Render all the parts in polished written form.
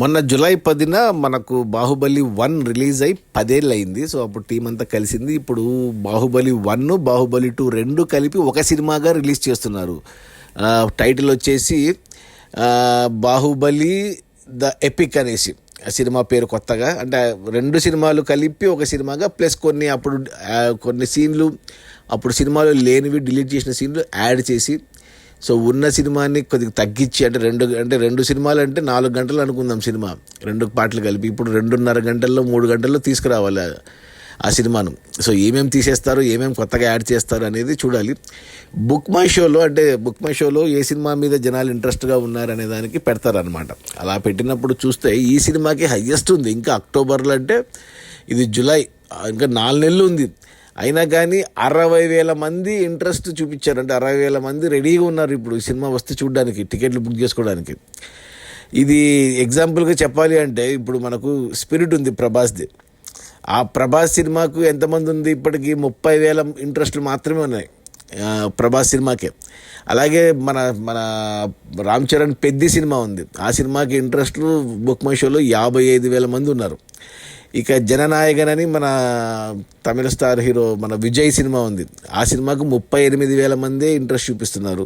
మొన్న జూలై 10న మనకు బాహుబలి 1 రిలీజ్ అయి 10 ఏళ్ళు అయింది. సో అప్పుడు టీం అంతా కలిసింది. ఇప్పుడు బాహుబలి 1, బాహుబలి 2 రెండు కలిపి ఒక సినిమాగా రిలీజ్ చేస్తున్నారు. టైటిల్ వచ్చేసి బాహుబలి ద ఎపిక్ అనేసి సినిమా పేరు కొత్తగా. అంటే రెండు సినిమాలు కలిపి ఒక సినిమాగా ప్లస్ కొన్ని సీన్లు అప్పుడు సినిమాలో లేనివి డిలీట్ చేసిన సీన్లు యాడ్ చేసి, సో ఉన్న సినిమాని కొద్దిగా తగ్గించి, అంటే రెండు సినిమాలు అంటే 4 గంటలు అనుకుందాం సినిమా, 2 పాటలు కలిపి ఇప్పుడు 2.5 గంటల్లో 3 గంటల్లో తీసుకురావాలి ఆ సినిమాను. సో ఏమేమి తీసేస్తారు, ఏమేమి కొత్తగా యాడ్ చేస్తారు అనేది చూడాలి. బుక్ మై షోలో ఏ సినిమా మీద జనాలు ఇంట్రెస్ట్గా ఉన్నారనే దానికి పెడతారనమాట. అలా పెట్టినప్పుడు చూస్తే ఈ సినిమాకి హయ్యెస్ట్ ఉంది. ఇంకా అక్టోబర్లో, అంటే ఇది జూలై, ఇంకా 4 నెలలు ఉంది. అయినా కానీ 60,000 మంది ఇంట్రెస్ట్ చూపించారు. అంటే 60,000 మంది రెడీగా ఉన్నారు ఇప్పుడు ఈ సినిమా వస్తే చూడడానికి, టికెట్లు బుక్ చేసుకోవడానికి. ఇది ఎగ్జాంపుల్గా చెప్పాలి అంటే ఇప్పుడు మనకు స్పిరిట్ ఉంది ప్రభాస్ది. ఆ ప్రభాస్ సినిమాకు ఎంతమంది ఉంది ఇప్పటికీ? 30,000 ఇంట్రెస్ట్లు మాత్రమే ఉన్నాయి ప్రభాస్ సినిమాకే. అలాగే మన మన రామ్ చరణ్ పెద్ది సినిమా ఉంది, ఆ సినిమాకి ఇంట్రెస్ట్లు బుక్ మై షోలో 55,000 మంది ఉన్నారు. ఇక జననాయకన్ అని మన తమిళ స్టార్ హీరో మన విజయ్ సినిమా ఉంది, ఆ సినిమాకు 38,000 మందే ఇంట్రెస్ట్ చూపిస్తున్నారు.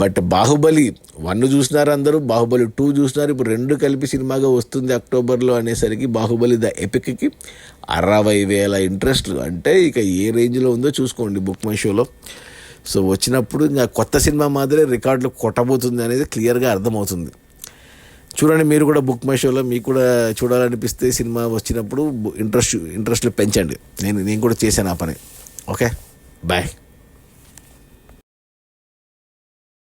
బట్ బాహుబలి 1 చూసినారు అందరూ, బాహుబలి 2 చూసినారు. ఇప్పుడు 2 కలిపి సినిమాగా వస్తుంది అక్టోబర్లో అనేసరికి బాహుబలి ద ఎపిక్కి 60,000 ఇంట్రెస్ట్లు. అంటే ఇక ఏ రేంజ్లో ఉందో చూసుకోండి బుక్ మై షోలో. సో వచ్చినప్పుడు ఇంకా కొత్త సినిమా మాదిరి రికార్డులు కొట్టబోతుంది అనేది క్లియర్గా అర్థమవుతుంది. చూడండి మీరు కూడా బుక్ మై షోలో. మీకు కూడా చూడాలనిపిస్తే సినిమా వచ్చినప్పుడు ఇంట్రెస్ట్లు పెంచండి. నేను కూడా చేశాను ఆ పని. Okay, bye.